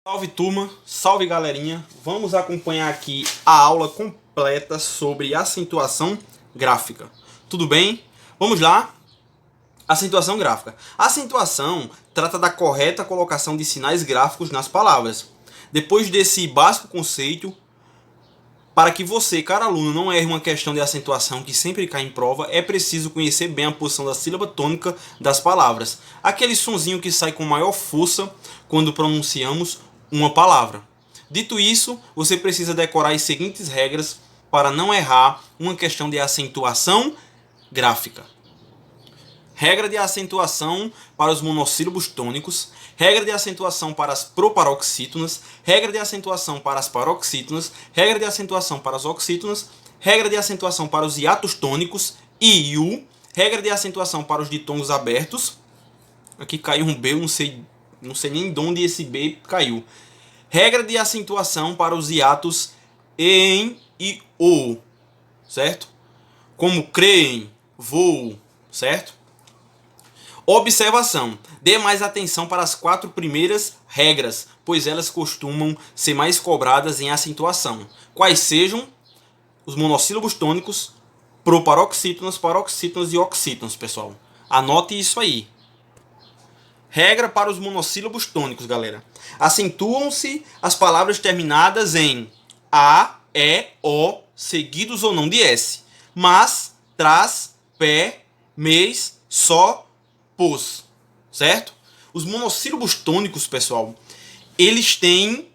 Salve turma, salve galerinha, vamos acompanhar aqui a aula completa sobre acentuação gráfica. Tudo bem? Vamos lá? Acentuação gráfica. A acentuação trata da correta colocação de sinais gráficos nas palavras. Depois desse básico conceito, para que você, caro aluno, não erre uma questão de acentuação que sempre cai em prova, é preciso conhecer bem a posição da sílaba tônica das palavras. Aquele sonzinho que sai com maior força quando pronunciamos uma palavra. Dito isso, você precisa decorar as seguintes regras para não errar uma questão de acentuação gráfica. Regra de acentuação para os monossílabos tônicos, regra de acentuação para as proparoxítonas, regra de acentuação para as paroxítonas, regra de acentuação para as oxítonas, regra de acentuação para os hiatos tônicos I e U, regra de acentuação para os ditongos abertos. Aqui caiu um B, eu não sei nem de onde esse B caiu. Regra de acentuação para os hiatos EM e O, certo? Como creem, voo, certo? Observação. Dê mais atenção para as 4 primeiras regras, pois elas costumam ser mais cobradas em acentuação. Quais sejam os monossílabos tônicos, proparoxítonas, paroxítonas e oxítonas, pessoal. Anote isso aí. Regra para os monossílabos tônicos, galera. Acentuam-se as palavras terminadas em A, E, O, seguidos ou não de S. Mas, traz, pé, mês, só, pôs. Certo? Os monossílabos tônicos, pessoal, eles têm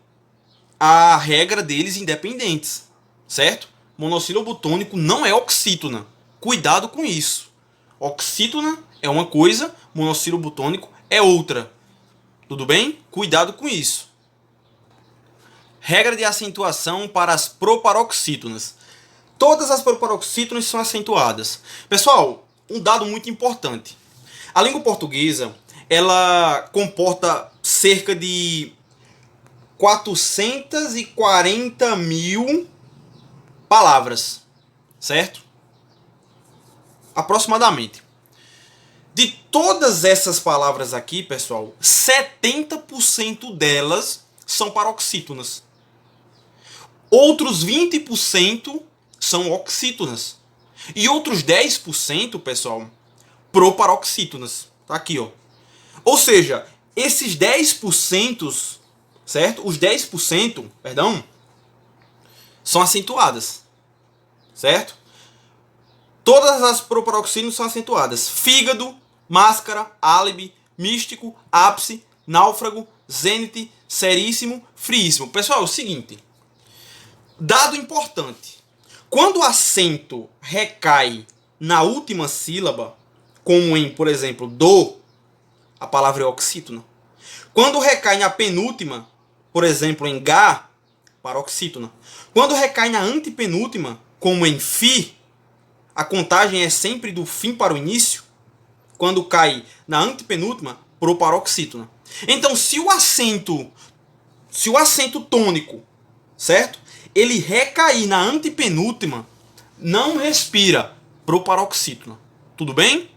a regra deles independentes. Certo? Monossílabo tônico não é oxítona. Cuidado com isso. Oxítona é uma coisa, monossílabo tônico é outra. Tudo bem? Cuidado com isso. Regra de acentuação para as proparoxítonas. Todas as proparoxítonas são acentuadas. Pessoal, um dado muito importante. A língua portuguesa, ela comporta cerca de 440 mil palavras, certo? Aproximadamente. De todas essas palavras aqui, pessoal, 70% delas são paroxítonas. Outros 20% são oxítonas. E outros 10%, pessoal, proparoxítonas. Tá aqui, ó. Ou seja, esses 10%, certo? Os 10%, perdão, são acentuadas. Certo? Todas as proparoxítonas são acentuadas. Fígado, máscara, álibi, místico, ápice, náufrago, zênite, seríssimo, friíssimo. Pessoal, é o seguinte. Dado importante. Quando o acento recai na última sílaba, como em, por exemplo, do, a palavra é oxítona. Quando recai na penúltima, por exemplo, em ga, paroxítona. Quando recai na antepenúltima, como em fi, a contagem é sempre do fim para o início. Quando cai na antepenúltima, proparoxítona. Então, se o acento tônico, certo? Ele recair na antepenúltima, não respira, proparoxítona. Tudo bem?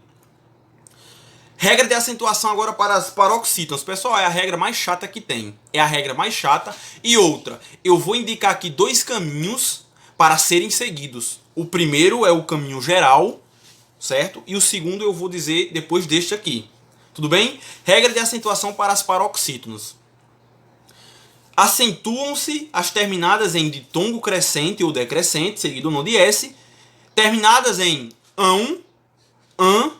Regra de acentuação agora para as paroxítonas. Pessoal, é a regra mais chata que tem. É a regra mais chata. E outra, eu vou indicar aqui 2 caminhos para serem seguidos. O primeiro é o caminho geral, certo? E o segundo eu vou dizer depois deste aqui. Tudo bem? Regra de acentuação para as paroxítonas. Acentuam-se as terminadas em ditongo crescente ou decrescente, seguido ou não de S, terminadas em ão, an,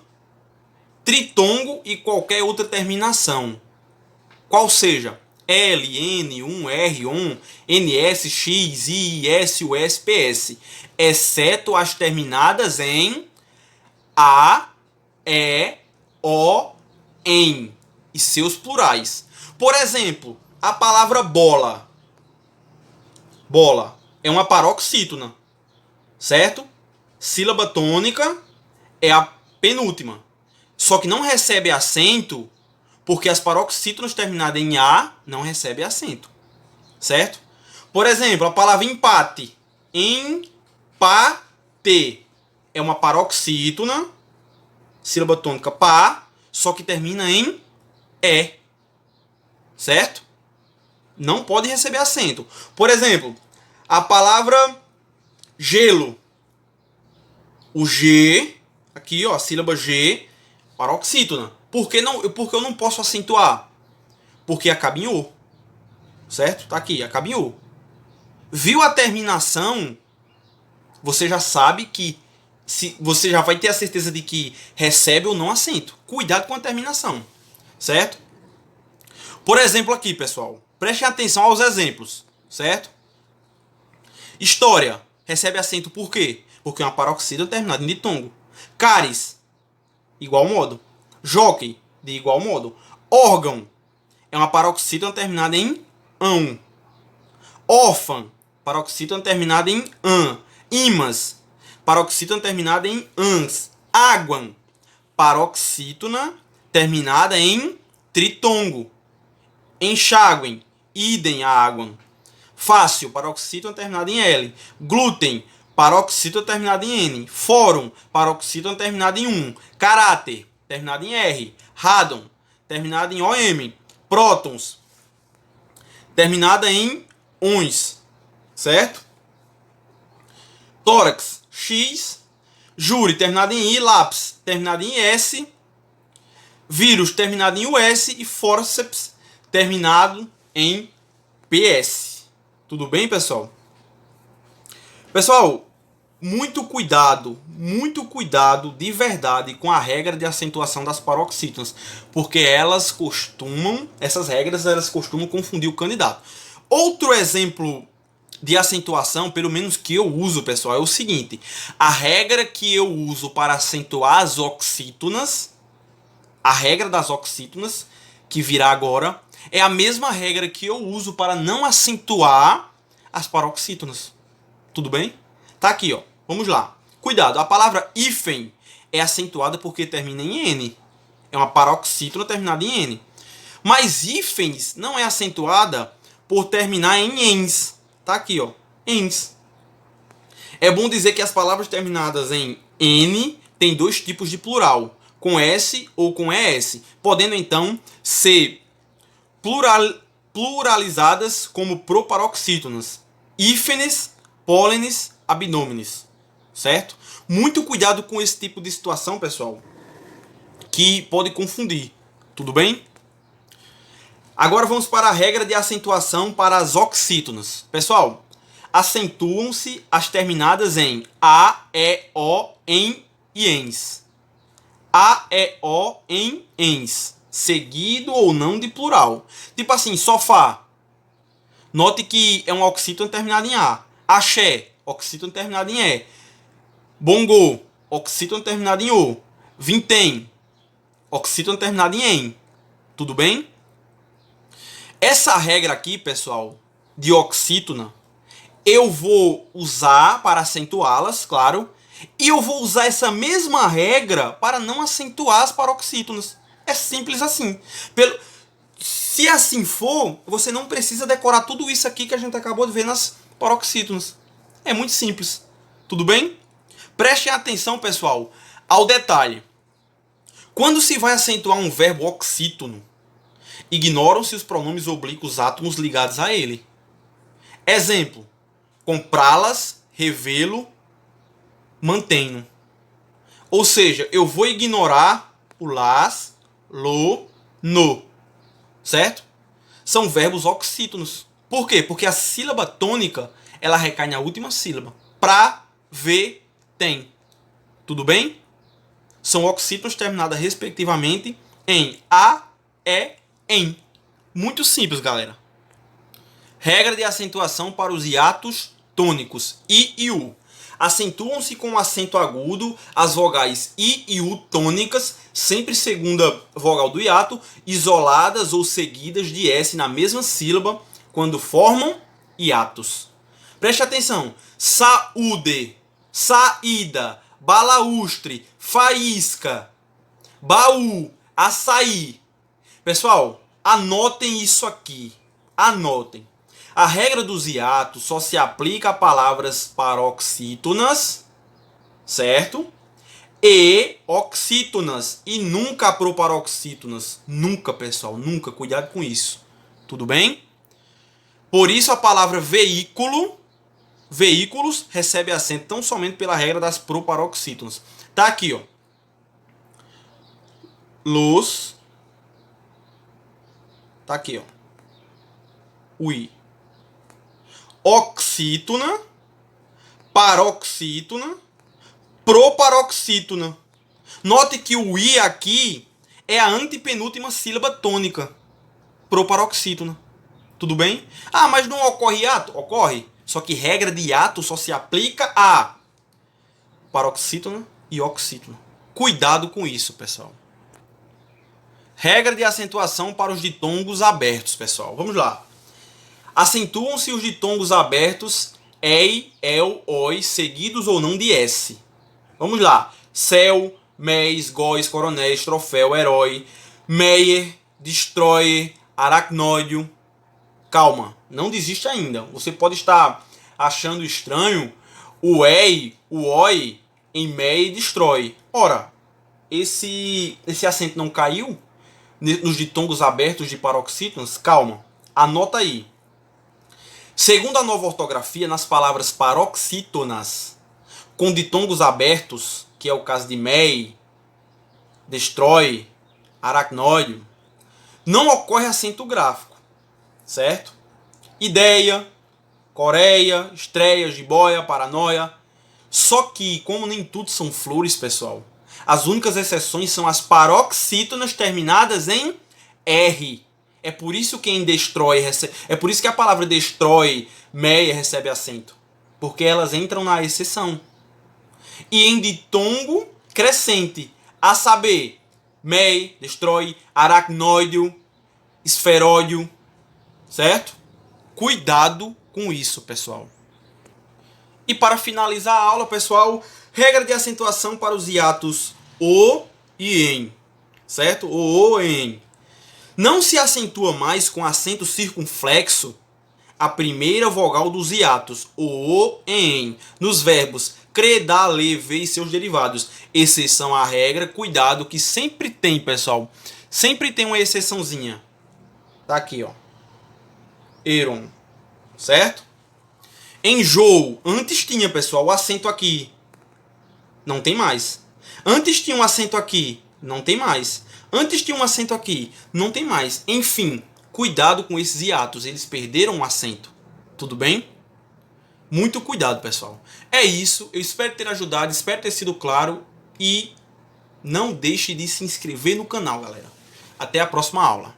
tritongo e qualquer outra terminação. Qual seja L, N, 1, R, ON, NS, X, I, S, US, PS, exceto as terminadas em A, E, O, em e seus plurais. Por exemplo, a palavra bola. Bola é uma paroxítona, certo? Sílaba tônica é a penúltima. Só que não recebe acento porque as paroxítonas terminadas em A não recebem acento. Certo? Por exemplo, a palavra empate. Empate é uma paroxítona, sílaba tônica pá, só que termina em E. Certo? Não pode receber acento. Por exemplo, a palavra gelo. O G, aqui ó, a sílaba G, paroxítona. Porque eu não posso acentuar? Porque acaba em O. Certo? Tá aqui, acaba em O. Viu a terminação? Você já sabe que você já vai ter a certeza de que recebe ou não acento. Cuidado com a terminação. Certo? Por exemplo aqui, pessoal. Prestem atenção aos exemplos. Certo? História. Recebe acento por quê? Porque é uma paroxítona terminada em ditongo. Cáris. Igual modo. Jockey. De igual modo. Órgão. É uma paroxítona terminada em ão. Órfã. Paroxítona terminada em an. Imas. Paroxítona terminada em ans. Águan. Paroxítona terminada em tritongo. Enxáguem. Idem a águan. Fácil. Paroxítona terminada em L. Glúten. Paroxítona terminada em N. Fórum. Paroxítona terminada em 1. Caráter. Terminada em R. Radon. Terminada em OM. Prótons. Terminada em ons. Certo? Tórax. X. Júri. Terminada em I. Lápis. Terminada em S. Vírus. Terminado em US. E fórceps. Terminado em PS. Tudo bem, pessoal? Pessoal, muito cuidado de verdade com a regra de acentuação das paroxítonas, porque essas regras elas costumam confundir o candidato. Outro exemplo de acentuação, pelo menos que eu uso, pessoal, é o seguinte: a regra que eu uso para acentuar as oxítonas, a regra das oxítonas, que virá agora, é a mesma regra que eu uso para não acentuar as paroxítonas. Tudo bem? Tá aqui, ó. Vamos lá. Cuidado, a palavra hífen é acentuada porque termina em N. É uma paroxítona terminada em N. Mas hífens não é acentuada por terminar em ens. Tá aqui, ó. Ens. É bom dizer que as palavras terminadas em N têm dois tipos de plural, com S ou com ES, podendo então ser pluralizadas como proparoxítonas. Hífenes, pólenes, abdômenes. Certo? Muito cuidado com esse tipo de situação, pessoal, que pode confundir. Tudo bem? Agora vamos para a regra de acentuação para as oxítonas. Pessoal, acentuam-se as terminadas em A, E, O, em e ens. A, E, O, em, ens. Seguido ou não de plural. Tipo assim, sofá. Note que é uma oxítona terminada em A. Axé, oxítona terminada em E. Bongo, oxítona terminada em O. Vintém, oxítona terminada em em. Tudo bem? Essa regra aqui, pessoal, de oxítona, eu vou usar para acentuá-las, claro. E eu vou usar essa mesma regra para não acentuar as paroxítonas. É simples assim. Se assim for, você não precisa decorar tudo isso aqui que a gente acabou de ver nas paroxítonas. É muito simples. Tudo bem? Prestem atenção, pessoal, ao detalhe. Quando se vai acentuar um verbo oxítono, ignoram-se os pronomes oblíquos átomos ligados a ele. Exemplo: comprá-las, revê-lo, mantém-no. Ou seja, eu vou ignorar o las, lo, no. Certo? São verbos oxítonos. Por quê? Porque a sílaba tônica ela recai na última sílaba. Pra, ver, tem. Tudo bem? São oxítonos terminadas respectivamente em a, e, em. Muito simples, galera. Regra de acentuação para os hiatos tônicos I e U. Acentuam-se com acento agudo as vogais I e U tônicas, sempre segunda vogal do hiato, isoladas ou seguidas de S na mesma sílaba, quando formam hiatos. Preste atenção. Saúde, saída, balaústre, faísca, baú, açaí. Pessoal, anotem isso aqui. Anotem. A regra dos hiatos só se aplica a palavras paroxítonas, certo? E oxítonas. E nunca a proparoxítonas. Nunca, pessoal. Nunca. Cuidado com isso. Tudo bem? Por isso a palavra veículo, veículos, recebe acento tão somente pela regra das proparoxítonas. Tá aqui, ó. Luz. Tá aqui, ó. O I. Oxítona, paroxítona, proparoxítona. Note que o I aqui é a antepenúltima sílaba tônica. Proparoxítona. Tudo bem? Ah, mas não ocorre hiato? Ocorre. Só que regra de hiato só se aplica a paroxítona e oxítona. Cuidado com isso, pessoal. Regra de acentuação para os ditongos abertos, pessoal. Vamos lá. Acentuam-se os ditongos abertos ei, el, oi, seguidos ou não de S. Vamos lá. Céu, mês, góis, coronéis, troféu, herói, Meyer, destroyer, aracnóide. Calma, não desiste ainda. Você pode estar achando estranho o ei, o oi em Meyer e destrói. Ora, esse acento não caiu nos ditongos abertos de paroxítonas? Calma, anota aí. Segundo a nova ortografia, nas palavras paroxítonas com ditongos abertos, que é o caso de MEI, destrói, aracnóide, não ocorre acento gráfico, certo? Ideia, Coreia, estreia, jiboia, paranoia. Só que, como nem tudo são flores, pessoal, as únicas exceções são as paroxítonas terminadas em R. É por isso que em destrói, é por isso que a palavra destrói, meia, recebe acento. Porque elas entram na exceção. E em ditongo crescente, a saber, mei, destrói, aracnóide, esferóide, certo? Cuidado com isso, pessoal. E para finalizar a aula, pessoal, regra de acentuação para os hiatos o e em, certo? O e em. Não se acentua mais com acento circunflexo a primeira vogal dos hiatos, o e em, nos verbos crer, dar, ler, ver e seus derivados. Exceção à regra, cuidado que sempre tem, pessoal. Sempre tem uma exceçãozinha. Tá aqui, ó. Eron, certo? Enjoo, antes tinha, pessoal, o acento aqui. Não tem mais. Antes tinha um acento aqui. Não tem mais. Antes tinha um acento aqui. Não tem mais. Enfim, cuidado com esses hiatos. Eles perderam o acento. Tudo bem? Muito cuidado, pessoal. É isso. Eu espero ter ajudado. Espero ter sido claro. E não deixe de se inscrever no canal, galera. Até a próxima aula.